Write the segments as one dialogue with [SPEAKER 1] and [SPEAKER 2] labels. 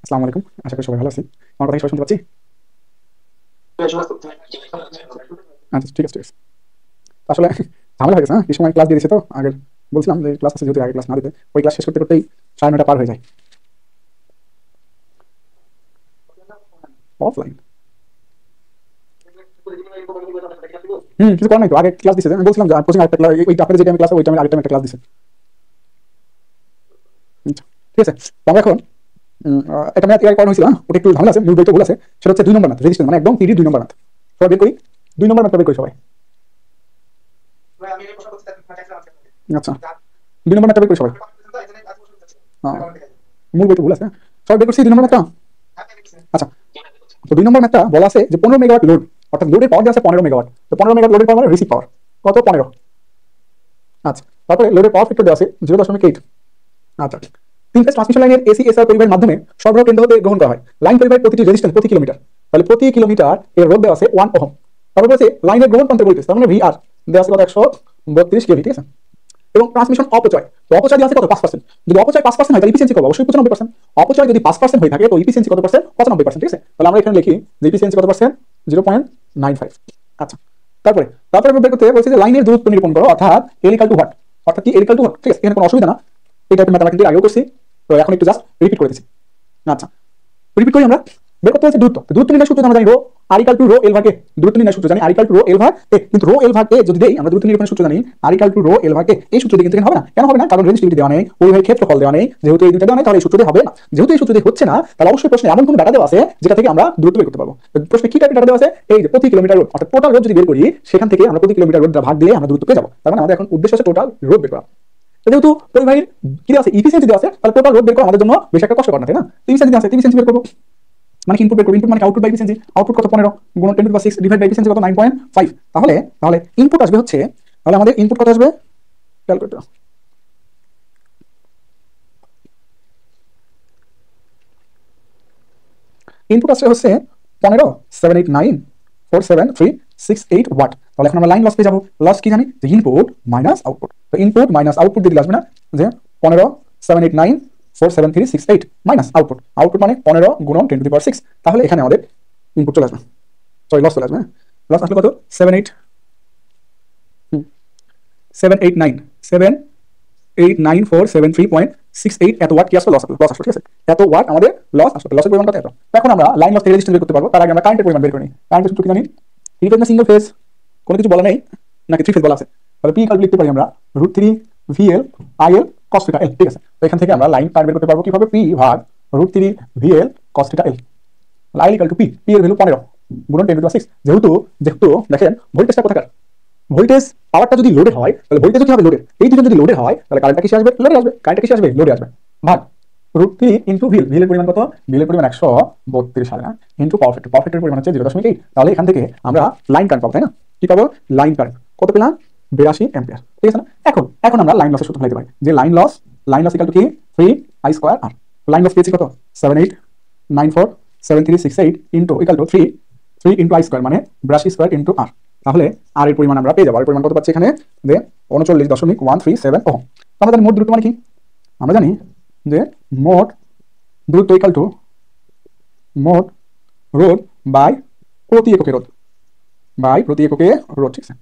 [SPEAKER 1] আসসালামু আলাইকুম। আশা করি সবাই ভালো আছি। আমার কথা কি সবাই শুনতে পাচ্ছি? আচ্ছা, ঠিক আছে, ঠিক আছে। তো আসলে ঝামেলা হয়ে গেছে, হ্যাঁ? এই সময় ক্লাস দিয়ে দিচ্ছে তো আগের। বলছিলাম যে ক্লাস আছে, যেহেতু আগে ক্লাস না দিতে ওই ক্লাস শেষ করতে করতেই 9:30 পার হয়ে যায়। অফলাইন। কিছু করার নাই তো, আগে ক্লাস দিছে। আমি বলছিলাম যে কোচিং আরেকটা ক্লাস, ওই আপনাদের যে টাইমে ক্লাস ওই টাইমে আরেকটা একটা ক্লাস দিছে। আচ্ছা, ঠিক আছে। তো আমরা এখন একটা ম্যাথ ইয়ার করানো হয়েছিল, হ্যাঁ? ওটা একটু ঝামেলা আছে, মূল বইটা ভুল আছে। সেটা হচ্ছে 2 নম্বর ম্যাথ, রেজিস্ট্যান্স মানে একদম 2 নম্বর ম্যাথ। সবাই বের করি। 2 নম্বর ম্যাথটা বের করি সবাই। আচ্ছা, 2 নম্বর ম্যাথটা বের করি সবাই। হ্যাঁ, মূল বইটা ভুল আছে, হ্যাঁ? সবাই বের করছি 2 নম্বর ম্যাথটা। আচ্ছা, তো 2 নম্বর ম্যাথটা বলা আছে যে 15 মেগাওয়াট লোড, অর্থাৎ লোডের পাওয়ার দেওয়া আছে 15 মেগাওয়াট। তো 15 মেগাওয়াট লোডের পাওয়ার মানে রিসিভ পাওয়ার কত? 15। আচ্ছা, তারপরে লোডের পাওয়ার ফ্যাক্টর দেওয়া আছে 0.8। আচ্ছা, 3 ফেজ ট্রান্সমিশন লাইনের এসি এসআর পরিবাহের মাধ্যমে সরবরাহ কেন্দ্র হতে গ্রহণ করা হয় লাইন পরিবাহের প্রতিটি রেজিস্ট্যান্স প্রতি কিলোমিটার। তাহলে প্রতি কিলোমিটার এর রোধ দেওয়া আছে 1 ওহম। তারপর বলছে লাইনের গ্রহণ প্রান্তের ভোল্টেজ, তার মানে ভিআর দেওয়া আছে কত? 132 কেভি, ঠিক আছে। এবং ট্রান্সমিশন অপচয়, তো অপচয় দেওয়া আছে কত? 5%। যদি অপচয় 5% হয় তাহলে ইফিসিয়েন্সি কত? অবশ্যই 95%। অপচয় যদি 5% হয়ে থাকে তো ইফিসিয়েন্সি কত পার্সেন্ট? 95%, ঠিক আছে। তাহলে আমরা এখানে লিখি যে ইফিসিয়েন্সি কত পার্সেন্ট? 0.95। আচ্ছা, তারপরে তারপরে বের করতে বলছি যে লাইনের দূরত্ব নিরূপণ করো, অর্থাৎ এল ইকুয়াল টু হোয়াট, অর্থাৎ কি এল ইকুয়াল টু হোয়াট, ঠিক আছে। এখানে কোনো অসুবিধা না, এই টাইপের ম্যাথ আমরা কিন্তু আগেও করছি, তো এখন একটু জাস্ট রিপিট করে দিচ্ছি। আচ্ছা, রিপিট করি আমরা। বের করতে হচ্ছে দূরত্ব। দূরত্ব নির্ণয় সূত্র আমরা জানি rho R equal to rho L ভাগ এ। দূরত্ব নির্ণয় সূত্র জানি R equal to rho L ভাগ এ, কিন্তু রো এল ভাগ এ যদি দেই আমরা দূরত্ব নিরূপণের সূত্র জানি R equal to rho L ভাগ এ। এই সূত্র দিয়ে কিন্তু এখানে হবে না। কেন হবে না? কারণ রেজিস্টিভিটি দেওয়া নেই, পরিবাহীর ক্ষেত্রফল দেওয়া নেই। যেহেতু এই দুটো দেওয়া নেই তাহলে এই সূত্র দিয়ে হবে না। যেহেতু এই সূত্র দিয়ে হচ্ছে না তাহলে অবশ্যই প্রশ্নে এমন কোনো ডাটা দেওয়া আছে যেটা থেকে আমরা দূরত্ব বের করতে পারবো। প্রশ্নে কি টাইপের ডাটা দেওয়া আছে? এই যে প্রতি কিলোমিটার রোড, অর্থাৎ টোটাল রোড যদি বের করি সেখান থেকে আমরা প্রতি কিলোমিটার রোড ভাগ দিলে আমরা দূরত্ব পেয়ে যাবো। তার মানে আমাদের এখন উদ্দেশ্য হচ্ছে টোটাল রোড বের করা। যেহেতু পরিবাহীর কি দেওয়া আছে? ইফিসিয়েন্সি দেওয়া আছে, তাহলে টোটাল রোড বের করা আমাদের জন্য বেশ একটা কষ্ট কর না, তাই না? ইফিসিয়েন্সি দেওয়া আছে, ইফিসিয়েন্সি বের করবো মানে ইনপুট বের করব। ইনপুট মানে আউটপুট বাই এফিসিয়েন্সি। আউটপুট কত? 15 গুণ 10⁻6 ডিভাইড বাই এফিসিয়েন্সি কত? 9.5। তাহলে তাহলে ইনপুট আসবে হচ্ছে, তাহলে আমাদের ইনপুট কত আসবে? ক্যালকুলেটর। ইনপুট আসছে হচ্ছে 15,789,47368 ওয়াট। তাহলে এখন আমরা লাইন লস পেয়ে যাবো। লস কি জানি? যে ইনপুট মাইনাস আউটপুট। তো ইনপুট মাইনাস আউটপুট দিয়ে দিলে আসবে না যে 15,789,47368 মাইনাস আউটপুট। আউটপুট মানে 15 গুণন 10⁶। তাহলে এখানে আমাদের ইনপুট চলে আসবে, সরি লস চলে আসবে, হ্যাঁ। লস আসলে কত? 789,473.68 এত ওয়াট কি আসলে লস আসলো, লস আসলো, ঠিক আছে। এত ওয়াট আমাদের লস আসলো, লসের পরিমাণ কত? এত। এখন আমরা লাইন লস থেকে রেজিস্ট্যান্স বের করতে পারবো। তার আগে আমরা কারেন্টের পরিমাণ বের করি। কারেন্টের সূত্র কি জানি? থ্রি ফেজ না সিঙ্গেল ফেজ? কোনো কিছু বলা নেই নাকি থ্রি ফেজ বলা আছে? তাহলে পি ইকুয়াল লিখতে পারি আমরা √3 VL IL cos θ L, ঠিক আছে। তো এখান থেকে আমরা লাইন কারেন্ট বের করতে পারবো কিভাবে? পি ভাগ √3 VL cos θ L। I equal to P, P এর ভ্যালু 15 গুণন 10⁶। যেহেতু যেহেতু দেখেন ভোল্টেজটা কোথাকার? ভোল্টেজ পাওয়ারটা যদি লোডে হয় তাহলে ভোল্টেজ কি হবে? লোডের। এই দুটো যদি লোডে হয় তাহলে কারেন্টটা কিসে আসবে? লোডে আসবে। কারেন্টটা কিসে আসবে? লোডে আসবে। ভাগ √3 ইনটু ভিএল। ভিএল এর পরিমাণ কত? ভিএল এর পরিমাণ 132 সালে, ইনটু পাওয়ার ফ্যাক্টর। পাওয়ার ফ্যাক্টরের পরিমাণ হচ্ছে 0.8। তাহলে এখান থেকে আমরা লাইন কারেন্ট পাবো, তাই না? কি পাবো? লাইন কারেন্ট কত পেলাম? 82 অ্যাম্পিয়ার, ঠিক আছে না? এখন এখন আমরা লাইন লসের সূত্র ফেলতে পারি যে লাইন লস ইকুয়াল টু কি? 3I² লাইন লস পেয়েছি কত? 78947368 into equal to 3 into I² মানে 82 ইনটু R। তাহলে আর এর পরিমাণ আমরা পেয়ে যাবো। আর পরিমাণ কত পাচ্ছি এখানে? যে 39.137 ওহম। আমরা জানি মোট দূরত্ব মানে কি? আমরা জানি যে মোট দূরত্ব ইকুয়াল টু মোট রোধ বাই প্রতি এককে রোধ, বাই প্রতি এককে রোধ, ঠিক আছে।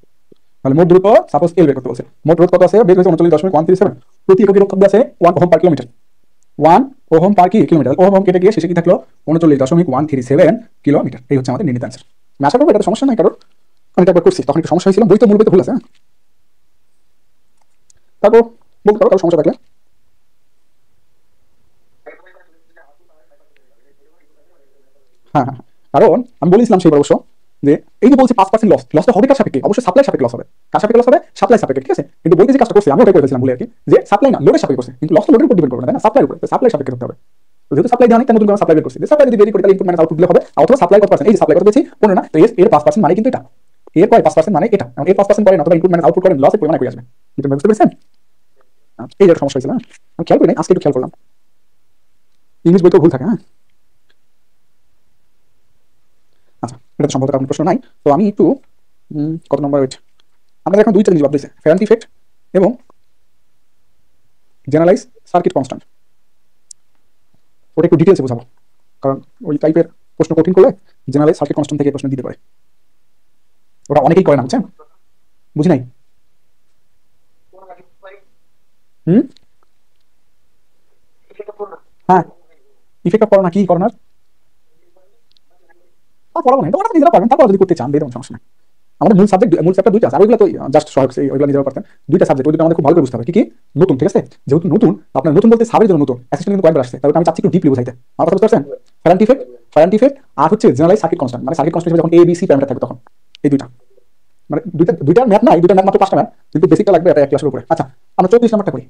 [SPEAKER 1] তাহলে মোট দূরত্ব সাপোজ এল বের করতে বলছে। মোট রোধ কত আছে? বের হয়েছে 39.137। প্রতি এককে রোধ কত আছে? 1 ওহম পার কিলোমিটার। 1 ওহম পার কি কিলোমিটার। ওহম কেটে গিয়ে শেষে কি থাকলো? 39.137 কিলোমিটার। এই হচ্ছে আমাদের নির্ণীত অ্যান্সার। আমি আশা করবো এটা সমস্যা নাই কারোর। আমি একবার করছি তখন একটু সমস্যা হয়েছিল, বই তো মূল বইতে ভুল আছে, হ্যাঁ। তারপর বলতে পারো কারো সমস্যা থাকলে। হ্যাঁ হ্যাঁ, কারণ আমি বলেছিলাম সেবার অবশ্য যে এই যে বলছি 5% লস, লসটা হবে কার সাপেক্ষে? অবশ্যই সাপ্লাই সাপেক্ষে লস হবে। কার সাপেক্ষে লস হবে? সাপ্লাই সাপেক্ষে, ঠিক আছে। কিন্তু বইতে যে কাজটা করছি আমি ওটাই করে ফেলেছিলাম বলে আর কি, যে সাপ্লাই না লোডের সাপেক্ষে করছে, কিন্তু লস তো লোডের উপর ডিপেন্ড করবে না, তাই না? সাপ্লাই উপরে, সাপ্লাই সাপেক্ষে করতে হবে। তো যেহেতু সাপ্লাই দেওয়া নেই তাই নতুন করে সাপ্লাই বের করছি। যে সাপ্লাই যদি বের করি তাহলে ইনপুট মাইনাস আউটপুট দিলে হবে। অথবা সাপ্লাই কত পার্সেন্ট? এই যে সাপ্লাই কত পেয়েছি 15 না, তো এর 5% মানে কিন্তু এটা। এর কয় 5% মানে এটা। এর 5% করেন অথবা ইনপুট মাইনাস আউটপুট করেন, লসের পরিমাণ একই আসবে। এটা বুঝতে পেরেছেন? এই যে সমস্যা হয়েছিল, হ্যাঁ। আমি খেয়াল করি নাই, আজকে একটু খেয়াল করলাম। ইংলিশ বই তো ভুল থাকে, হ্যাঁ। আচ্ছা, এটা তো সম্ভবত কারণ প্রশ্ন নাই। তো আমি একটু কত নম্বর ওয়েট, আমাদের এখন দুইটা জিনিস বাদ দিয়েছে, ফ্যারাডে ইফেক্ট এবং জেনারেলাইজ সার্কিট কনস্ট্যান্ট। ওটা একটু ডিটেইলসে বোঝাবো। কারণ ওই টাইপের প্রশ্ন কঠিন করলে জেনারেল সার্কিট কনস্ট্যান্ট থেকে প্রশ্ন দিতে পারে, ওটা অনেকেই করে না, বুঝছেন? বুঝি নাই। হুম। হ্যাঁ, ইফেক্ট অফ করোনা কি করোনার তা পড়াবো না, ওটা নিজেরা পারবেন, তারপর যদি করতে চান দিয়ে দেবেন, সমস্যা নেই। আমাদের মূল চ্যাপ্টার দুইটা আছে, আর ওইগুলো তো জাস্ট সহায়ক, ওইগুলো নিজেরা পারতেন। দুইটা সাবজেক্ট, ওই দুটো আমাদের খুব ভালো করে বুঝতে হবে। কি কি নতুন, ঠিক আছে? যেহেতু নতুন, আপনার নতুন বলতে সাবের জন্য নতুন, অ্যাসিস্ট্যান্ট কিন্তু কয়েকবার আসছে, তাহলে আমি চাচ্ছি একটু ডিপলি বুঝাইতে। আমার কথা বুঝতে পারছেন? ফ্যারান্টি ইফেক্ট আর হচ্ছে জেনারেলাইজ সার্কিট কনস্ট্যান্ট, মানে সার্কিট কনস্ট্যান্ট যখন এ বি সি প্যারামিটার থাকবে তখন এই দুইটা, মানে দুইটা ম্যাথ না, এই দুইটা ম্যাথ মাত্র 5টা ম্যাথ, কিন্তু বেসিকটা লাগবে এটা এক ক্লাসের উপরে। আচ্ছা, আমরা 34 নাম্বারটা করি।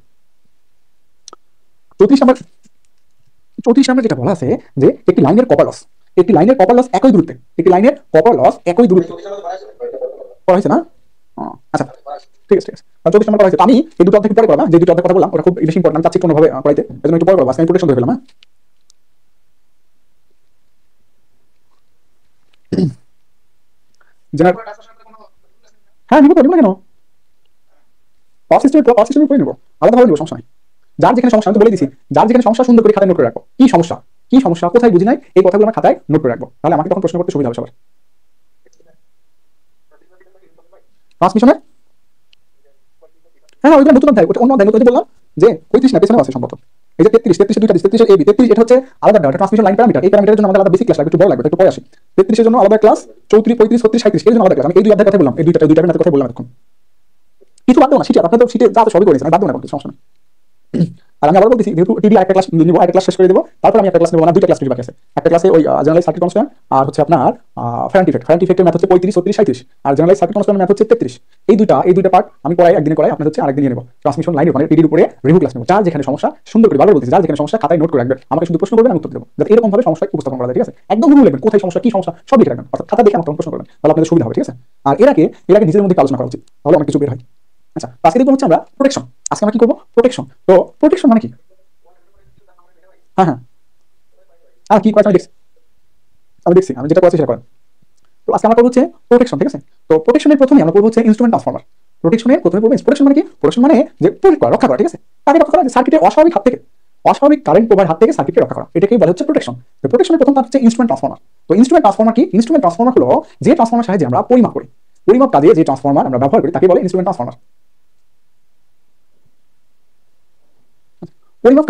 [SPEAKER 1] 34 নাম্বার, 34 নাম্বার যেটা বলা আছে যে একটি লাইনের কপার লস, একটি লাইনের কপার লস একই দূরত্বে, একটি লাইনের কপার লস একই দূরত্বে করা হয়েছে না? আচ্ছা, ঠিক আছে ঠিক আছে। 34 নাম্বার করা হয়েছে। তো আমি এই দুটো অধ্যায় পরে করলাম, যে দুটো অধ্যায় কথা বললাম ওটা খুব বেশি ইম্পর্টেন্ট, আমি চাচ্ছি কোনোভাবে করাইতে, এজন্য একটু পরে করবো। আজকে আমি প্রোটেকশন ধরে ফেলাম। হ্যাঁ, জেনারেল, হ্যাঁ নিব তো, নিব না কেন? পাওয়ার সিস্টেমে করে নেবো, আলাদাভাবে নেবো, সমস্যা নাই। যার যেখানে সমস্যা, আমি তো বলে দিছি, যার যেখানে সমস্যা সুন্দর করে খাতায় নোট করে রাখবো। কি সমস্যা, কি সমস্যা, কোথায় বুঝি নাই, এই কথাগুলো আমার খাতায় নোট করে রাখবো, তাহলে আমাকে তখন প্রশ্ন করতে সুবিধা হবে সবার। ট্রান্সমিশনের, হ্যাঁ ওইগুলো নতুন অধ্যায়, ওটা অন্য অধ্যায়, নতুন বললাম যে 35 না পেছনে আছে সম্ভবত। এই যে 33 দুইটা 33 এর এবি 33, এটা হচ্ছে আলাদা একটা ট্রান্সমিশন লাইন প্যারামিটার। এই প্যারামিটারের জন্য আমাদের আলাদা বেসিক ক্লাস লাগবে, একটু বড় লাগবে, একটু পরে আসি। 33 এর জন্য আলাদা ক্লাস, 34 35 36 37 এর জন্য আলাদা ক্লাস। আমি এই দুই অধ্যায় কথা বললাম, এই দুইটা ম্যাথের কথা বললাম এখন। কিছু বাদ দেবো না, সিটে আপনাদের তো সিটে যা আছে সবই করেছেন, আমি বাদ দেবো না, কোনো সমস্যা নেই। আর আমি আবার বলতেছি, যেহেতু টিডি একটা ক্লাস নিবো, একটা ক্লাস শেষ করে দেবো, তারপর আমি একটা ক্লাস নেবো না, দুইটা ক্লাস বাকি আছে। একটা ক্লাসে ওই জেনারেল সার্কিট কনস্ট্যান্ট আর হচ্ছে আপনার ফ্যারান্টি ইফেক্টের ম্যাথ হচ্ছে 35 36 37, আর জেনারেল সার্কিট কনস্ট্যান্ট ম্যাথ হচ্ছে 33। এই দুইটা পার্ট আমি করাই, একদিনে করাই, আপনার হচ্ছে আরেকদিন নিয়ে নেবো। ট্রান্সমিশন লাইনের মানে টিডির উপরে রিভিউ ক্লাস নেবো। যার যেখানে সমস্যা সুন্দর করে বারবার বলতেছি, যার যেখানে সমস্যা খাতায় নোট করে রাখবেন, আমাকে শুধু প্রশ্ন করবেন, আমি উত্তর দেবো, যাতে এরকম ভাবে সমস্যা উপস্থাপন করা যায়, ঠিক আছে? একদম রুল লিখবেন, কোথায় সমস্যা কি সমস্যা সব লিখে রাখবেন, অর্থাৎ খাতা দেখে আমাকে প্রশ্ন করবেন, তাহলে আপনাদের সুবিধা হবে, ঠিক আছে? আর এর আগে নিজেদের মধ্যে আলোচনা করা উচিত, তাহলে অনেক কিছু বের হয়। আচ্ছা, আজকে দেখবো হচ্ছে আমরা প্রোটেকশন। আজকে আমরা কি করবো? প্রোটেকশন। তো প্রোটেকশন মানে কি? হ্যাঁ হ্যাঁ, আর কি কয়েছে আমি দেখছি, আমি যেটা করেছি সেটা করেন। তো আজকে আমরা করবো হচ্ছে প্রোটেকশন, ঠিক আছে? তো প্রোটেকশনের প্রথমে আমরা করবো হচ্ছে ইনস্ট্রুমেন্ট ট্রান্সফরমার। প্রোটেকশনের প্রথমে পড়বো প্রোটেকশন মানে কি? প্রোটেকশন মানে যে প্রোটেক্ট করা, রক্ষা করা, ঠিক আছে? তাকে রক্ষা করা, যে সার্কিটের অস্বাভাবিক হাত থেকে, অস্বাভাবিক কারেন্ট প্রবাহের হাত থেকে সার্কিটকে রক্ষা করা, এটাকেই বলা হচ্ছে প্রোটেকশন। তো প্রোটেকশনের প্রথম কাজ হচ্ছে ইনস্ট্রুমেন্ট ট্রান্সফরমার। তো ইনস্ট্রুমেন্ট ট্রান্সফরমার কি? ইনস্ট্রুমেন্ট ট্রান্সফরমার হলো যে ট্রান্সফরমার সাহায্যে আমরা পরিমাপ করি, পরিমাপ কাজে যে ট্রান্সফরমার আমরা ব্যবহার করি তাকে বলে ইনস্ট্রুমেন্ট ট্রান্সফরমার। পরিমাপ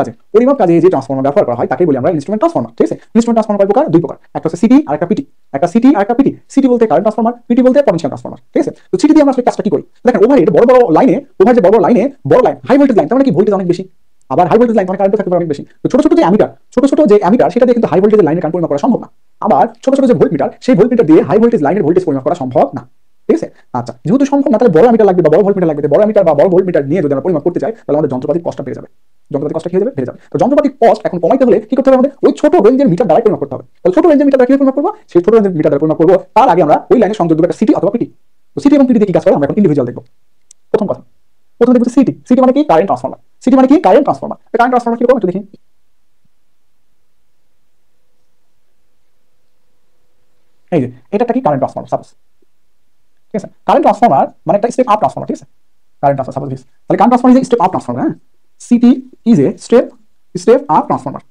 [SPEAKER 1] কাজে যে ট্রান্সফরমার ব্যবহার করা হয় তাকে বলি আমরা ইনস্ট্রুমেন্ট ট্রান্সফরমার, ঠিক আছে? ইনস্ট্রুমেন্ট ট্রান্সফরমার কয় প্রকার? দুই প্রকার, একটা হচ্ছে সিটি আর একটা পিটি। একটা সিটি আর একটা পিটি। সিটি বলতে কারেন্ট ট্রান্সফরমার, পিটি বলতে পটেনশিয়াল ট্রান্সফরমার, ঠিক আছে? তো সিটি দিয়ে আমরা আসলে কাজটা কি করি দেখেন, ওভারহেড বড় বড় লাইনে, বড় লাইন হাই ভোল্টেজ লাইন, তার মানে কি ভোল্টেজ অনেক বেশি, আবার হাই ভোল্টেজ লাইন মানে কারেন্ট থাকতে পারে অনেক বেশি। তো ছোট ছোট যে অ্যামিটার সেটা দিয়ে কিন্তু হাই ভোল্টেজের লাইনের কারেন্ট পরিমাপ করা সম্ভব না। আবার ছোট ছোট যে ভোল্টমিটার, সেই ভোল্টমিটার দিয়ে হাই ভোল্টেজ লাইনের ভোল্টেজ পরিমাপ করা সম্ভব না, ঠিক আছে? আচ্ছা, যেহেতু সম্ভব না, তাহলে বড় অ্যামিটার লাগবে বা বড় ভোল্টমিটার লাগবে। বড় অ্যামিটার বা বড় ভোল্টমিটার নিয়ে যদি আমরা পরিমাপ করতে চাই, তাহলে আমাদের যন্ত্রপাতির কষ্ট বেড়ে যাবে, যন্ত্রপাতি কষ্ট খেয়ে যাবে, বেড়ে যাবে। তো যন্ত্রপাতির কষ্ট এখন কমাইতে হলে কি করতে হবে? আমাদের ওই ছোট রেঞ্জের মিটার দ্বারা পরিমাপ করতে হবে। তাহলে ছোট রেঞ্জের মিটার দ্বারা কি পরিমাপ করবো? সেই ছোট রেঞ্জের মিটার দ্বারা পরিমাপ করবো। তার আগে আমরা ওই লাইনের সংযোগ দেবো একটা সিটি অথবা পিটি। তো সিটি এবং পিটি দিয়ে কি কাজ করে আমরা এখন ইন্ডিভিজুয়াল দেখবো। প্রথম কথা, প্রথমে দেখবো সিটি। সিটি মানে কি? Current transformer. সিটি মানে কি? Current transformer. কারেন্ট ট্রান্সফরমার কি করবো একটু দেখি। এই যে এটা একটা কি? কারেন্ট ট্রান্সফরমার সাপোজ, ঠিক আছে? কারেন্ট ট্রান্সফরমার মানে একটা স্টেপ আপ ট্রান্সফরমার, ঠিক আছে? কারেন্ট ট্রান্সফরমার সাপোজ, তাহলে current transformer is step up transformer. হ্যাঁ, CT is a step up transformer.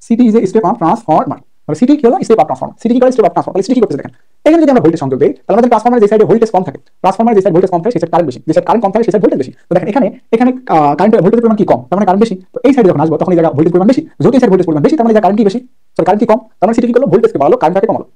[SPEAKER 1] CT is a step up transformer. মানে সিটি কি হলো? Step up transformer. সিটি কি করে? Step up transformer. তাহলে সিটি কি করতেছে দেখেন, এখানে যদি আমরা ভোল্টেজ সংযোগ দেই, তাহলে আমাদের ট্রান্সফরমারের যে সাইডে ভোল্টেজ কম থাকে, ট্রান্সফরমারের যে সাইড ভোল্টেজ কম থাকে সেই সাইড কারেন্ট বেশি, যে সাইড কারেন্ট কম থাকে সেই সাইড ভোল্টেজ বেশি। তো দেখেন এখানে এখানে কারেন্টের ভোল্টেজের পরিমাণ কি? কম, তার মানে কারেন্ট বেশি। তো এই সাইডে যখন আসবো তখন এই জায়গা ভোল্টেজ পরিমাণ বেশি, যদি এই সাইড ভোল্টেজ পরিমাণ বেশি তার মানে কারেন্ট কি বেশি, সরি কারেন্ট কি কম, তার মানে সিটি কি করলো? ভোল্টেজকে বাড়ালো, কারেন্টটাকে কমালো।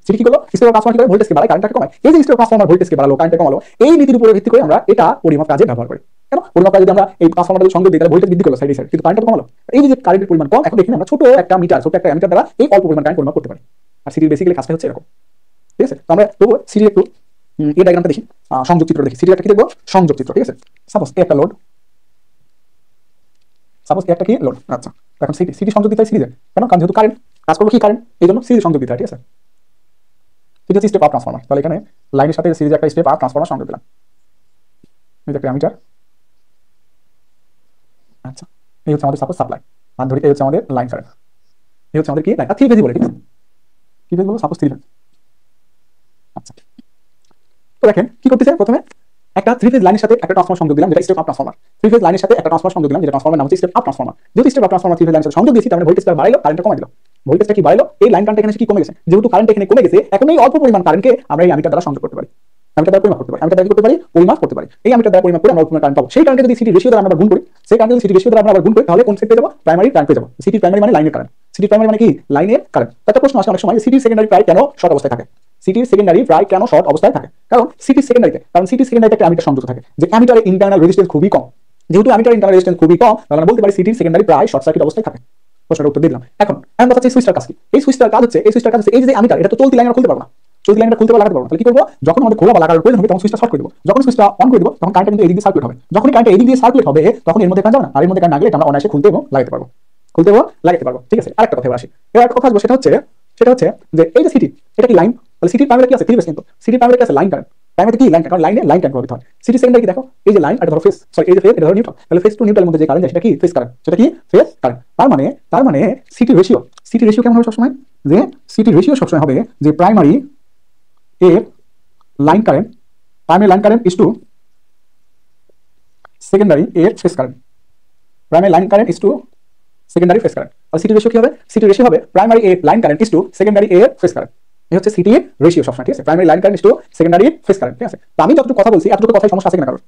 [SPEAKER 1] সিটি কি করলো? স্টেপ ট্রান্সফরমার কি করে? ভোল্টেজকে বাড়ায়, কারেন্টটাকে কমায়। এই যে স্টেপ ট্রান্সফরমার ভোল্টেজকে বাড়ালো, কারেন্টটাকে কমালো, এই নীতির উপরে ভিত্তি করে আমরা এটা পরিমাপ কাজে ব্যবহার করি। কেন? পরিমাপ কাজে যদি আমরা এই ট্রান্সফরমারের সংযোগ দিই, তাহলে ভোল্টেজ বৃদ্ধি করলো সাইড সাইড, কিন্তু কারেন্টটা কমালো। এই যে কারেন্টের পরিমাণ কম, এখন এখানে আমরা ছোট একটা অ্যামিটার দ্বারা এই অল্প পরিমাণ কারেন্ট পরিমাপ করতে পারি। আর সিটির বেসিক্যালি কাজটা হচ্ছে এরকম, ঠিক আছে? তো আমরা তবু সিটি একটু এই ডায়াগ্রামটা দেখি, সংযোগ চিত্র দেখি। সিটি একটা কি দেখবো? সংযোগ চিত্র, ঠিক আছে? সাপোজ একটা লোড, একটা কি লোড। আচ্ছা, এখন সিটি সংযোগ দিতে হয় সিরিজে, কেন? কারণ যেহেতু কারেন্ট কাজ করবো কি কারেন্ট, এই জন্য সিরিজ সংযোগ দিতে হয়, ঠিক আছে? সিটি হচ্ছে স্টেপ আপ ট্রান্সফরমার। তাহলে এখানে লাইনের সাথে সিরিজে একটা স্টেপ আপ ট্রান্সফরমার সংযোগ দিলাম, এই যে একটা অ্যামিটার। আচ্ছা, এই হচ্ছে আমাদের সাপোজ সাপ্লাই, আর ধরি এই হচ্ছে আমাদের লাইন কারেন্ট, এই হচ্ছে আমাদের কি লাইন, আর থ্রি ফেজই বলে, ঠিক আছে? কি ফেজ বলবো? Suppose three phase. আচ্ছা, তো দেখেন কি করতেছে, প্রথমে একটা থ্রি ফেজ লাইনের সাথে একটা ট্রান্সফরমার সংযোগ দিলাম, যেটা step up transformer. Three phase লাইনের সাথে একটা ট্রান্সফরমার সংযোগ দিলাম, যেটা ট্রান্সফরমার নাম হচ্ছে স্টেপ আপ ট্রান্সফরমার। যেহেতু step up transformer three phase লাইনের সাথে সংযোগ দিয়েছি, তার মানে ভোল্টেজটা বাড়াইলো, কারেন্টটা কমাই দিল। ভোল্টেজটা কি বাড়াইলো, এই লাইন কারেন্ট এখানে কি কমে গেছে। যেহেতু কারেন্ট এখানে কমে গেছে, এখন এই অল্প পরিমাণ কারেন্টকে আমরা এই অ্যামিটার দ্বারা সংযোগ করতে পারি, অ্যামিটার দ্বারা পরিমাপ করতে পারি, অ্যামিটার দ্বারা করতে পারি পরিমাপ করতে পারি। এই অ্যামিটার দ্বারা পরিমাপ করে আমরা অল্প কারেন্ট পাবো। সেই কারেন্টকে যদি সিটি রেশিও দ্বারা আমরা গুণ করি, সেই কারেন্ট যদি সিটি রেশিও দ্বারা আমরা গুণ করি, তাহলে কোন সেট পেয়ে যাবো, প্রাইমারি কারেন্ট পেয়ে যাবো। সিটি প্রাইমারি মানে লাইনের কারেন্ট, সিটি প্রাইমারি মানে কি লাইনের কারেন্ট। একটা প্রশ্ন আসে অনেক সময়, সিটি সেকেন্ডারি প্রায় কেন শর্ট অবস্থায় থাকে, সিটি সেকেন্ডারি প্রায় কেন শর্ট অবস্থায় থাকে। কারণ সিটি সেকেন্ডারিতে একটা অ্যামিটার সংযুক্ত থাকে, যে অ্যামিটারের ইন্টারনাল রেজিস্ট্যান্স খুবই কম। যেহেতু অ্যামিটারের ইন্টারনাল রেজিস্ট্যান্স খুবই কম, তাহলে আমরা বলতে পারি সিটি সেকেন্ডারি প্রায় শর্ট সার্কিট অবস্থায় থাকে। প্রশ্নের উত্তর দিলাম। এখন কথা হচ্ছে সুইচটার কাজ কি। এই সুইচটার কাজ হচ্ছে এই যে অ্যামিটার, এটা তো চলতি লাইন খুলতে পারবো না, চলতি লাইনটা খুলতে লাগাতে পারবো। তাহলে কি করবো, যখন আমাদের খোলা বা লাগানোর প্রয়োজন হবে তখন সুইচটা শর্ট করে দেবো। যখন সুইচটা অন করে দেবো তখন কারেন্ট কিন্তু এদিক দিয়ে সার্কুলেট হবে। যখন কারেন্ট এদিক দিয়ে সার্কুলেট হবে তখন এর মধ্যে কারেন্ট যাবে না, আর এর মধ্যে কারেন্ট না গেলে আমরা অনায়াসে খুলতে এবং লাগাতে পারবো, লাগাতে পারবো। ঠিক আছে, আরেকটা কথা আসি। এবার একটা কথা আসবো, সেটা হচ্ছে যে এই যে সিটি, এটা কি লাইন, তাহলে সিটির প্রাইমারি কি আছে, থ্রি ফেজ। কিন্তু সিটির প্রাইমারি কি আছে, লাইন কারেন্ট। প্রাইমারি কি লাইন কারেন্ট, কারণ লাইনে লাইন কারেন্ট হবে। সিটি সেকেন্ডারি কি দেখো, এই যে লাইন, এটা ধরো ফেজ, সরি এই যে ফেজ, এটা ধরো নিউট্রাল। তাহলে ফেজ টু নিউট্রালের মধ্যে যে কারেন্ট যায় সেটা কি ফেজ কারেন্ট, সেটা কি ফেজ কারেন্ট। তার মানে সিটি রেশিও কেমন হবে সবসময়, যে সিটি রেশিও সবসময় হবে যে প্রাইমারি এর line current, is to secondary এর phase current. Primary line current is to secondary phase current. আর সিটি রেশিও কি হবে, সিটি রেশিও হবে প্রাইমারি এর line current is to secondary এর ফেজ কারেন্ট। এই হচ্ছে সিটি রেশিও সবসময়। ঠিক আছে, primary line current is to secondary phase current. ঠিক আছে, তো আমি যতটুকু কথা বলছি এতটুকু কথায় সমস্যা আছে কিনা কারণ?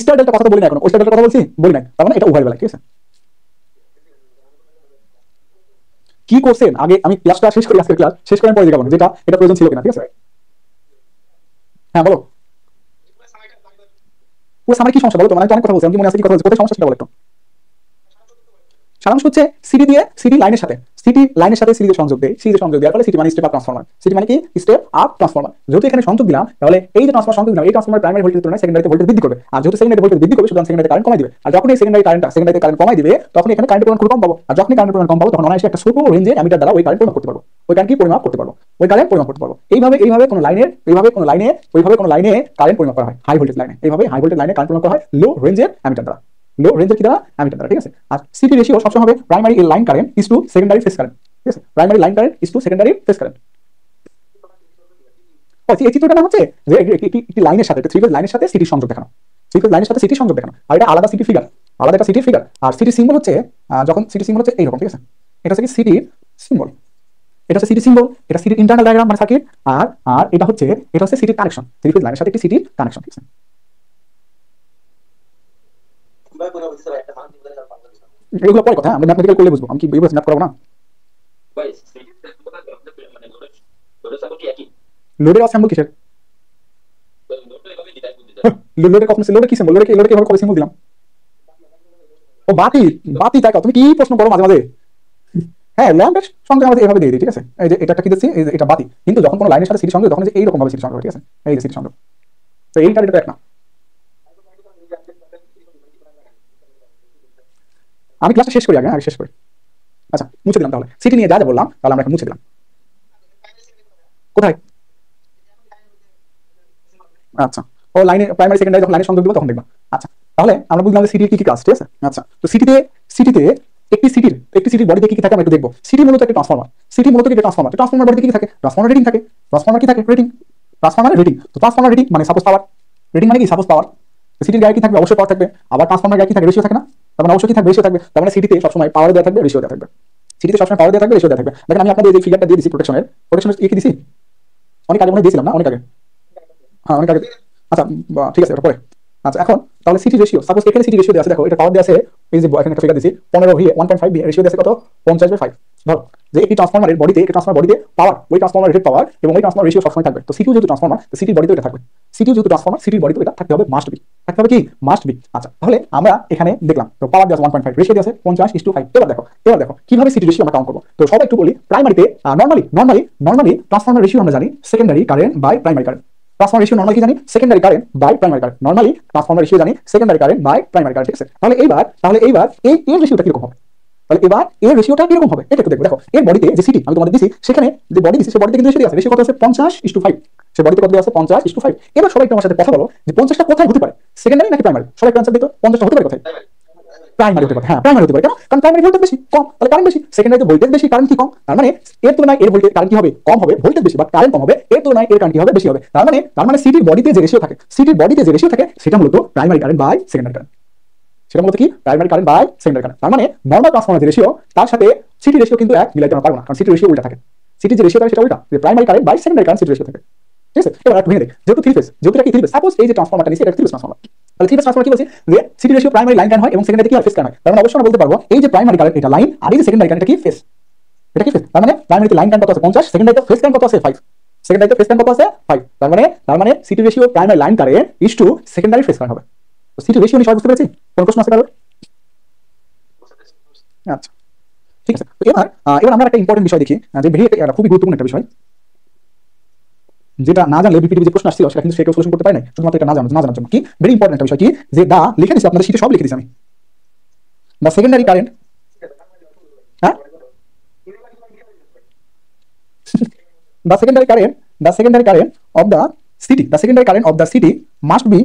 [SPEAKER 1] স্টার ডেল্টা কথা তো বলি না এখন, ওই স্টার ডেল্টা কথা বলি না, তার মানে এটা উভয় বেলায়। ঠিক আছে, কি করছেন আগে আমি ক্লাসটা শেষ করি, আজকের ক্লাস শেষ করার পরে দেখাবো যেটা এটা প্রয়োজন ছিল কিনা। ঠিক আছে, হ্যাঁ বলো। পুরো সামার কি সমস্যা বলো তো, মানে অনেক কথা বলছি, আমি মনে আছে কি কথা বলছি, কোথায় সমস্যা সেটা বলো একটু। সারাংশ হচ্ছে সিটি লাইনের সাথে সিরিজে সংযোগ দেয়, দেওয়ার ফলে সিটি মানে স্টেপ আপ ট্রান্সফরমার। সিটি মানে কি স্টেপ আপ ট্রান্সফরমার। যেহেতু এখানে সংযোগ দিলাম, তাহলে এই যে ট্রান্সফরমার সংযোগ দিলাম, এই ট্রান্সফরমার প্রাইমারি ভোল্টেজের তুলনায় সেকেন্ডারিতে ভোল্টেজ বৃদ্ধি করবে। আর যেহেতু সেকেন্ডারি ভোল্টেজ বৃদ্ধি করবে, সুতরাং সেকেন্ডারিতে কারেন্ট কমাই দিবে। আর যখন এই সেকেন্ডারিতে কারেন্ট কমাই দিবে, তখন এখানে কারেন্টের পরিমাণ খুব কম পাবো। আর যখন কারেন্টের পরিমাণ কম পাবো, তখন অনায়াসে একটা ছোট রেঞ্জে অ্যামিটার দ্বারা ওই কারেন্ট পরিমাপ করতে পারবো, এইভাবে কোনো লাইনে কারেন্ট পরিমাপ করা হয় হাই ভোল্টেজ লাইনে, হাই ভোল্টেজ লাইনে কারেন্ট পরিমাপ করা হয় লো রেঞ্জের অ্যামিটার দ্বারা, কি দ্বারা, অ্যামিটার দ্বারা। ঠিক আছে, আর সিটি রেশিও সবসময় হবে primary line current is to secondary phase current. ঠিক আছে, primary line current is to secondary phase current. এই চিত্রটা হচ্ছে যে একটি লাইনের সাথে, থ্রি ফেজ লাইনের সাথে সিটির সংযোগ দেখানো, আর এটা আলাদা সিটি ফিগার, আর সিটি সিম্বল হচ্ছে যখন সিটি সিম্বল হচ্ছে এইরকম। ঠিক আছে, এটা হচ্ছে সিটির সিম্বল, এটা সিটির ইন্টারনাল ডায়াগ্রাম মানে সার্কিট। আর এটা হচ্ছে সিটির কানেকশন, থ্রি ফেজ লাইনের সাথে একটি সিটির কানেকশন। ঠিক আছে, এগুলো পরে কথা, আমরা ম্যাথমেটিক্যাল করলে বুঝবো, আমি কি বলছি ম্যাথ করাবো না। লোডের অ্যাসেম্বল কিসের, লোডের কখন লোডের কি সিম্বল, লোডের কিভাবে কবে সিম্বল দিলাম। ও বাতি তাই তুমি কি প্রশ্ন করো মাঝে মাঝে। হ্যাঁ, ল্যাম্পের সঙ্গে আমাদের এইভাবে দিয়ে দিই। ঠিক আছে, এই যে এটা কি দিচ্ছি, এই যে এটা বাতি, কিন্তু যখন কোনো লাইনের সাথে সিটি সংযোগ, তখন যে এইরকম ভাবে সিটি সংযোগ। ঠিক আছে, এই যে সিটি সংযোগ, তো এইটা এটা এক না। আমি ক্লাসটা শেষ করি আগে শেষ করি। আচ্ছা, মুছে দিলাম। তাহলে সিটি নিয়ে যা যা বললাম, তাহলে আমরা এখন মুছে দিলাম। কোথায়, আচ্ছা, ও লাইনে প্রাইমারি সেকেন্ডারি যখন লাইনের সংযোগ দিব তখন দেখবা। আচ্ছা, তাহলে আমরা বুঝলাম যে সিটির কি কাজ। ঠিক আছে, আচ্ছা, তো সিটিতে একটি সিটির বডিতে কি থাকে আমরা একটু দেখবো। সিটি মূলত একটা ট্রান্সফরমার, ট্রান্সফরমার বডিতে কি থাকে, ট্রান্সফরমার রেটিং থাকে, ট্রান্সফরমার রেটিং। তো ট্রান্সফরমার রেটিং মানে সাপোজ পাওয়ার, রেটিং মানে কি সাপোজ পাওয়ার। সিটির গায়ে কি থাকবে, অবশ্যই পাওয়ার থাকবে। আবার ট্রান্সফরমার গায়ে কি থাকবে, রেশিও থাকে না, তার মানে অবশ্যই কি থাকবে, রেশিও থাকবে। তার মানে সিটিতে সবসময় পাওয়ার দেওয়া থাকবে, রেশিও দেওয়া থাকবে। রেশিও দেওয়া থাকবে। দেখেন আমি আপনাদের এই ফিগারটা দিয়ে দিছি প্রোটেকশনের কি দিছি, অনেক আগে মনে দিয়েছিলাম না, অনেক আগে, হ্যাঁ অনেক আগে। আচ্ছা, ঠিক আছে, ওটা পরে। আচ্ছা, এখন তাহলে সিটি রেশিও, সাপোজ এখানে সিটি রেশিও দেওয়া আছে, দেখো এটা পাওয়ার দেওয়া আছে, এই যে এখানে একটা ফিগার দিছি 15 ভি 1.5 ভি, রেশিও দেওয়া আছে কত 50/5। ধরো যে একটি ট্রান্সফরমারের বডিতে পাওয়ার, ওই ট্রান্সফরমার রেটেড পাওয়ার এবং ওই ট্রান্সফরমার রেশিও সবসময় থাকবে। তো সিটিও যেহেতু ট্রান্সফরমার, তো সিটির বডিতে এটা থাকবে, সিটির বডিতে এটা থাকতে হবে, থাকতে হবে কি মাস্ট বি। আচ্ছা, তাহলে আমরা এখানে দেখলাম তো পাওয়ার দেওয়া আছে 1.5, রেশিও দেওয়া আছে 50:5। এবার দেখো কিভাবে সিটি রেশিও আমরা কাউন্ট করবো। তো সবাই একটু বলি, প্রাইমারিতে নরমালি ট্রান্সফরমার রেশিও আমরা জানি secondary current by primary current. Transformer ratio normally কি জানি, secondary current by primary current. Normally transformer ratio জানি secondary current by primary current. ঠিক আছে, তাহলে এইবার এই এর রেশিওটা কিরকম হবে, এর রেশিওটা কিরকম হবে এটা একটু দেখো। দেখো এর বডিতে যে সিটি আমি তোমাদের দিছি, সেখানে যে বডি দিছি, সেই বডিতে কিন্তু রেশিও আছে, রেশিও কত আছে 50:5, সে বডিতে কত আছে 50:5। এবার সবাই একটু আমার সাথে কথা বলো যে 50টা কোথায় হতে পারে, সেকেন্ডারি নাকি প্রাইমারি। সবাই একটু আনসার দিত, 50টা হতে পারে কোথায়। প্রাইমারি হতে পারে, হ্যাঁ প্রাইমারি হতে পারে। কেন? কারণ প্রাইমারি ভোল্টেজ বেশি, কম, তাহলে কারেন্ট বেশি। সেকেন্ডারিতে ভোল্টেজ বেশি, কারেন্ট কি কম, তার মানে এর তুলনায় এর ভোল্টেজ কারেন্ট কি হবে, কম হবে, ভোল্টেজ বেশি বাট কারেন্ট কম হবে, এর তুলনায় এর কারেন্ট কি হবে, বেশি হবে। তার মানে সিটির বডিতে যে রেশিও থাকে, সিটির বডিতে যে রেশিও থাকে সেটা মূলত primary current by secondary current, সেটা মূলত কি primary current by secondary current. তার মানে নরমাল ট্রান্সফরমার যে রেশিও তার সাথে সিটি রেশিও কিন্তু এক মিলাইতে পারবো না, কারণ সিটি রেশিও উল্টা থাকে। সিটি যে রেশিও থাকে সেটা উল্টা, যে primary current by secondary current CT ratio থাকে, ঠিক আছে। এবার একটু ভেঙে দেখ, যেহেতু থ্রি ফেজ, যেহেতু এটা কি থ্রি ফেজ, সাপোজ এই যে ট্রান্সফরমারটা নিছি এটা থ্রি ফেজ ট্রান্সফরমার, তাহলে থ্রি ফেজ ট্রান্সফরমার কি বলছি যে city ratio primary line current হয় এবং সেকেন্ডারি কি হয়, ফেজ কারেন্ট হয়। তার মানে অবশ্যই আমরা বলতে পারবো এই যে প্রাইমারি কারেন্ট এটা লাইন, আর এই যে সেকেন্ডারি কারেন্ট এটা কি ফেজ, এটা কি ফেজ। তার মানে প্রাইমারিতে লাইন কারেন্ট কত আছে 50, সেকেন্ডারিতে ফেজ কারেন্ট কত আছে 5, সেকেন্ডারিতে ফেজ কারেন্ট কত আছে 5। তার মানে city ratio primary line current is to secondary phase current হবে। তো সিটি রেশিও নিয়ে সবাই বুঝতে পেরেছি? কোন প্রশ্ন আছে কারোর? আচ্ছা ঠিক আছে। তো এবার আমরা একটা ইম্পর্টেন্ট বিষয় দেখি, যে খুবই গুরুত্বপূর্ণ একটা বিষয়, যেটা না জানলে বিপিটিভি যে প্রশ্ন আসছিল সেটা কিন্তু সে কেউ সলিউশন করতে পারে না, শুধুমাত্র এটা না জানার জন্য। কি ভেরি ইম্পর্টেন্ট একটা বিষয়, কি যে দা লিখে দিচ্ছি আপনাদের শীটে, সব লিখে দিচ্ছি আমি, দা সেকেন্ডারি কারেন্ট, হ্যাঁ the secondary current of the city, the secondary current of the city must be,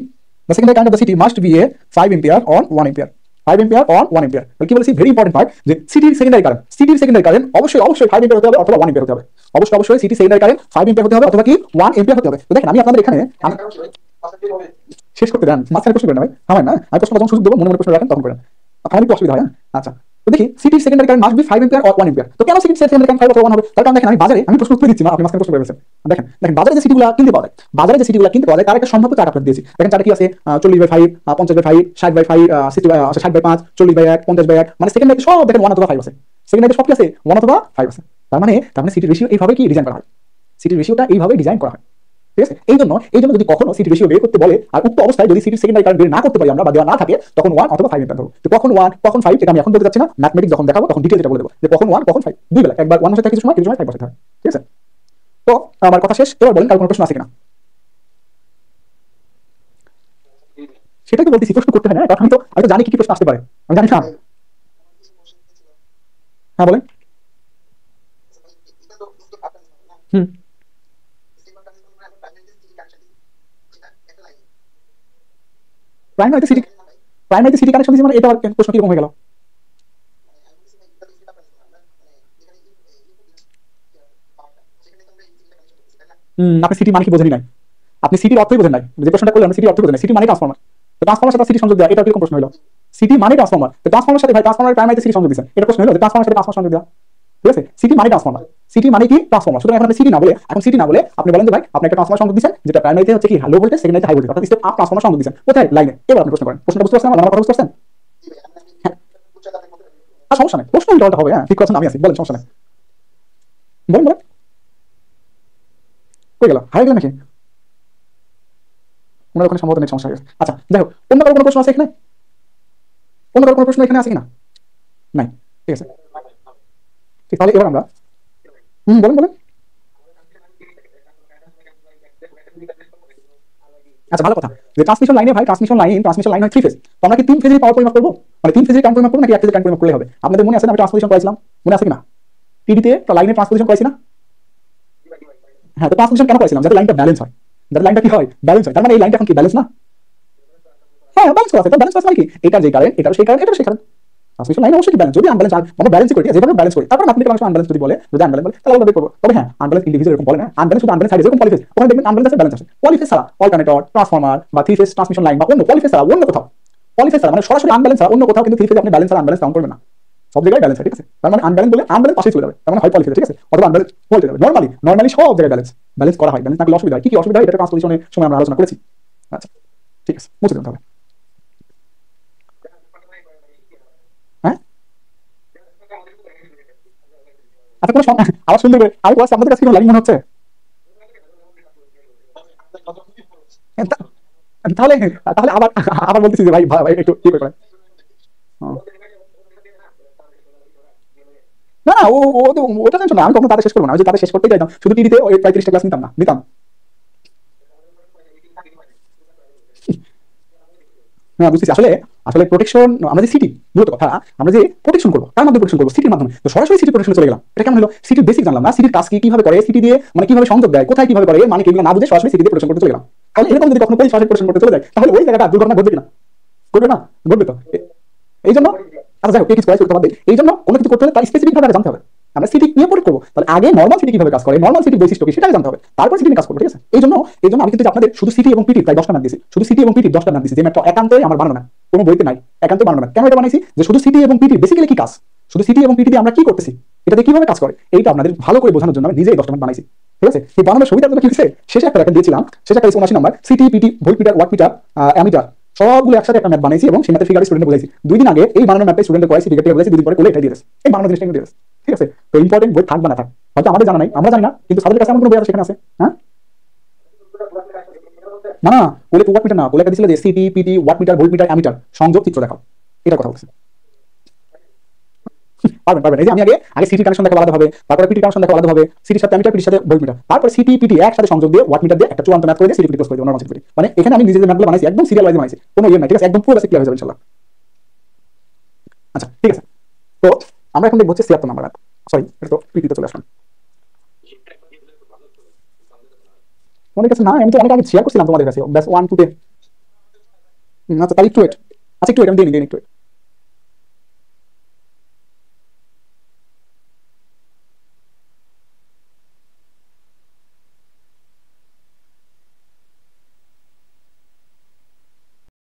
[SPEAKER 1] the secondary current of the city must be a 5 ampere on 1 ampere, 5 ampere on 1 ampere। কি বলেছি, very important part, যে সিটির secondary current অবশ্যই 5 ampere হতে হবে অথবা 1 ampere হতে হবে, অবশ্যই সিটির সেকেন্ডারি কারেন্ট 5 ampere হতে হবে অথবা কি 1 ampere হতে হবে। তো দেখেন আমি আপনাদের এখানে শেষ করতে দেন, মাঝখানে প্রশ্ন করেন না ভাই, আমার না, আমি প্রশ্ন যখন সুযোগ দেবো মনে মনে প্রশ্ন রাখেন তখন করেন, আমার একটু অসুবিধা হয়। আচ্ছা তো দেখি সিটির secondary current must be 5 ampere or 1 ampere. তো কেন সিটির সেকেন্ডারি কারেন্ট 5 অথবা 1 হবে? তার কারণ দেখেন আমি বাজারে আমি প্রশ্ন উত্তর দিচ্ছি না, আপনি মাঝখানে প্রশ্ন করে ফেলেছেন। দেখেন বাজারে যে সিটিগুলো কিনতে পাওয়া যায়, তার একটা সম্ভাব্য চার্ট আপনাদের দিয়েছি। দেখেন চার্টে কি আছে, 40/5, 50/5, 60/5, 60/5, 40/1, 50/1, মানে সেকেন্ডারি সব দেখেন 1 অথবা 5 আছে, সেকেন্ডারি সব কি আছে 1 অথবা 5 আছে। তার মানে সিটির রেশিও এইভাবে কি ডিজাইন করা হয়, সিটির রেশিওটা এইভাবে ডিজাইন করা হয়, ঠিক আছে। এই জন্য যদি কখনো সিটি রেশিও বের করতে বলে আর উক্ত অবস্থায় যদি সিটির সেকেন্ডারি কারেন্ট বের না করতে পারি আমরা বা দেওয়া না থাকে, তখন 1 অথবা 5 এম্পিয়ার ধরো। তো কখন 1 কখন 5 এটা আমি এখন বলতে যাচ্ছি না, ম্যাথমেটিক্স যখন দেখাবো তখন ডিটেইলস এটা বলে দেবো যে কখন 1 কখন 5, দুই বেলা, একবার 1 বসাতে কিছু সময় 5 বসাতে হয়, ঠিক আছে। তো আমার কথা শেষ, এবার বলেন কার কোনো প্রশ্ন আছে কিনা? সেটাই তো বলতেছি, প্রশ্ন করতে হয় না, কারণ আমি তো জানি কি প্রশ্ন আসতে পারে, আমি জানি না। হ্যাঁ বলেন। হুম প্রাইমারিতে সিটি কানেকশন দিয়েছি, মানে এটা প্রশ্ন কিরকম হয়ে গেল? আপনি সিটি মানে কি বোঝেনি নাই, আপনি সিটির অর্থই বোঝেন নাই, যে প্রশ্নটা করলেন সিটির অর্থ বোঝেন নাই। সিটি মানে ট্রান্সফরমার, তো ট্রান্সফরমার সাথে সিটি সংযোগ দেওয়া, এটা কিরকম প্রশ্ন হলো? সিটি মানে ট্রান্সফরমার, তো ট্রান্সফরমার সাথে ভাই ট্রান্সফরমার প্রাইমারিতে সিটি সংযোগ দিয়েছেন, এটা প্রশ্ন হলো যে ট্রান্সফরমার সাথে ট্রান্সফরমার সংযোগ দেওয়া, ঠিক আছে। সিটি মানে ট্রান্সফরমার, সিটি মানে কি ট্রান্সফরমার। সুতরাং এখন আপনি সিটি না বলে আপনি বলেন যে ভাই আপনি একটা ট্রান্সফরমার সংযোগ দিয়েছেন, যেটা প্রাইমারিতে হচ্ছে কি লো ভোল্টেজ, সেকেন্ডারিতে হাই ভোল্টেজ, অর্থাৎ স্টেপ আপ ট্রান্সফরমার সংযোগ দিয়েছেন কোথায়, লাইনে। এবার আপনি প্রশ্ন করেন, প্রশ্নটা বুঝতে পারছেন, আমার কথা বুঝতে পারছেন? হ্যাঁ সমস্যা নেই, প্রশ্ন উল্টা হবে, হ্যাঁ ঠিক কথা, আমি আছি, বলেন সমস্যা নেই, বলেন কই গেল, হারিয়ে গেল নাকি? ওনার ওখানে সম্ভবত নেট সমস্যা হয়ে গেছে। আচ্ছা যাই হোক, অন্য কারো কোনো প্রশ্ন আছে এখানে? অন্য কারো কোনো প্রশ্ন এখানে আছে কিনা? নাই, ঠিক আছে। ঠিক, তাহলে এবার আমরা বলেন। আচ্ছা ভালো কথা, যে ট্রান্সমিশন লাইনে ভাই ট্রান্সমিশন লাইন হয় থ্রি ফেজ, তো আমরা কি তিন ফেজের পাওয়ার পরিমাপ করবো, মানে তিন ফেজের কারেন্ট পরিমাপ করবো নাকি এক ফেজের কারেন্ট পরিমাপ করলে হবে? আপনাদের মনে আছে না আমি ট্রান্সমিশন করেছিলাম, মনে আছে কিনা? টিডিতে লাইনে ট্রান্সমিশন করেছি না? হ্যাঁ, তো ট্রান্সমিশন কেন করেছিলাম? যাতে লাইনটা ব্যালেন্স হয়, যাতে লাইনটা কি হয়, ব্যালেন্স হয়। তার মানে এই লাইনটা এখন কি ব্যালেন্স না? হ্যাঁ ব্যালেন্স করা আছে, তো ব্যালেন্স মানে কি, এটা যে কারেন্ট এটা সেই কারেন্ট এটা সেই কারেন্ট, ট্রান্সমিশন লাইন অবশ্যই ব্যালেন্স। যদি আনব্যালেন্স আমরা ব্যালেন্স করি, যেভাবে ব্যালেন্স করি, তারপর আপনি কোনো আনব্যালেন্স যদি বলে, যদি আনব্যালেন্স বলে তাহলে আমরা করব। তবে হ্যাঁ আনব্যালেন্স ইন্ডিভিজুয়াল এরকম বলে না, আনব্যালেন্স শুধু আনব্যালেন্স সাইড যেরকম পলিফেজ, ওখানে দেখবেন আনব্যালেন্স আছে ব্যালেন্স আছে। পলিফেজ ছাড়া অল্টারনেটর, ট্রান্সফরমার বা থ্রি ফেজ ট্রান্সমিশন লাইন বা অন্য পলিফেজ ছাড়া অন্য কোথাও, পলিফেজ ছাড়া মানে সরাসরি আনব্যালেন্স ছাড়া অন্য কোথাও কিন্তু থ্রি ফেজ আপনি ব্যালেন্স আর আনব্যালেন্স কাউন্ট করবেন না, সব জায়গায় ব্যালেন্স হয়, ঠিক আছে। তার মানে আনব্যালেন্স বলে আনব্যালেন্স পাশে চলে যাবে, তার মানে হয় পলিফেজ, ঠিক আছে, অথবা আনব্যালেন্স বলতে যাবে। নরমালি সব জায়গায় ব্যালেন্স করা হয়, ব্যালেন্স থাকলে অসুবিধা হয়। কি অসুবিধা হয় এটা ট্রান্সপোজিশনের সময় আমরা আলোচনা করেছি। আচ্ছা ঠিক আছে, মুছে দিতে হবে। হ্যাঁ আচ্ছা কোনো আবার সুন্দর করে আমি বলছি, আপনাদের কাছে কোনো লাইন মনে হচ্ছে? তাহলে তাহলে আবার আবার বলতেছি যে ভাই ভাই একটু কি করে। না না ওটা টেনশন না, আমি কখনো তাদের শেষ করবো না, যে তাদের শেষ করতে যাইতাম শুধু টিভিতে ওই 35টা ক্লাস নিতাম। হ্যাঁ বুঝতেছি, আসলে আসলে প্রোটেকশন আমরা যে সিটি মূলত কথা, আমরা যে প্রোটেকশন করবো তার মধ্যে প্রোটেকশন করবো সিটির মাধ্যমে, তো সরাসরি সিটি প্রোটেকশন চলে গেলাম, এটা কেমন হলো? সিটির বেসিক জানলাম না, সিটির কাজ কি, কিভাবে করে, সিটি দিয়ে মানে কিভাবে সংযোগ দেয়, কোথায় কিভাবে করে, মানে এগুলো না বুঝে সরাসরি সিটি দিয়ে প্রোটেকশন করতে চলে গেলাম। তাহলে এরকম যদি কখনো সরাসরি প্রোটেকশন করতে চলে যায় তাহলে ওই জায়গাটা দুর্ঘটনা ঘটবে কিনা? ঘটবে না? ঘটবে তো। এই জন্য আচ্ছা যাই হোক কিছু করাই করতে পারবে। এই জন্য কোনো কিছু করতে হলে তার স্পেসিফিক ভাবে জানতে হবে। আমরা সিটি নিয়ে পড়ে করবো, তাহলে আগে নর্মাল সিটি কিভাবে কাজ করে, নর্মাল সিটি বৈশিষ্ট্য কি সেটা জানতে হবে, তারপর সিটি নিয়ে কাজ করবো। ঠিক আছে, এই জন্য আমি কিন্তু আপনাদের শুধু সিটি এবং পিটি প্রায় 10টা ম্যাথ দিয়েছি, শুধু সিটি এবং পিটি 10টা ম্যাথ দিয়েছি, যে ম্যাথটা একান্তই আমার বানানো ম্যাথ, কোনো বইতে নাই, একান্তই বানানো ম্যাথ। কেন এটা বানাইছি, যে শুধু সিটি এবং পিটি বেসিক্যালি কি কাজ, শুধু সিটি এবং পিটি দিয়ে আমরা কি করতেছি, এটাতে কিভাবে কাজ করে, এইটা আপনাদের ভালো করে বোঝানোর জন্য আমি নিজেই 10টা ম্যাথ বানাইছি। ঠিক আছে, এই বানানোর সুবিধার জন্য কি হচ্ছে, শেষে একটা রেখে দিয়েছিলাম, শেষে একটা 79 number CT PT volt meter watt meter ammeter সবগুলো একসাথে একটা ম্যাথ বানাইছি, এবং সেই ম্যাথের ফিগার স্টুডেন্টকে বলেছি। 2 দিন আগে এই বানানোর ম্যাথটা স্টুডেন্টকে করাইছি, ফিগারটা বলেছি, 2 দিন পরে করলে এটাই দিয়েছে, এই বানানোর জিনিসটা দিয়েছে। ঠিক আছে, তো ইম্পর্টেন্ট বই থাকবে না থাক, হয়তো আমাদের জানা নাই, আমরা জানি না, কিন্তু সাদের কাছে এমন কোনো বই আছে সেখানে আছে। হ্যাঁ না না, কোলে ওয়াট মিটার না, কোলে একটা দিছিল যে CT PT watt meter volt meter ammeter সংযোগ চিত্র দেখাও, এটার কথা বলছি। পারবেন পারবেন, এই যে আমি আগে আগে সিটি কানেকশন দেখা আলাদা হবে, তারপরে পিটি কানেকশন দেখা আলাদা হবে, সিটির সাথে অ্যামিটার, পিটির সাথে ভোল্ট মিটার, তারপর সিটি পিটি একসাথে সংযোগ দিয়ে ওয়াট মিটার দিয়ে একটা চূড়ান্ত ম্যাথ করে দিয়ে সিটি পিটি ক্লোজ করে দিই, নরমাল সিটি। মানে এখানে আমি নিজেদের ম্যাথগুলো বানাইছি, একদম সিরিয়াল ওয়াইজ বানাইছি, কোনো ইয়ে নাই। ঠিক আছে, একদম পুরো বেসিক ক্লিয়ার হয়ে যাবে ইনশাআল্লাহ। আচ্ছা ঠিক আছে, তো আমরা এখন দেখব হচ্ছে 76 নাম্বার ম্যাথ, সরি এটা তো পিটিতে চলে আসলাম। তোমাদের কাছে না, আমি তো অনেক আগে শেয়ার করছিলাম তোমাদের কাছে, ব্যাস 1 2 10। আচ্ছা তাহলে একটু ওয়েট, আচ্ছা একটু ওয়েট, আমি দিয়ে নিই একটু wait।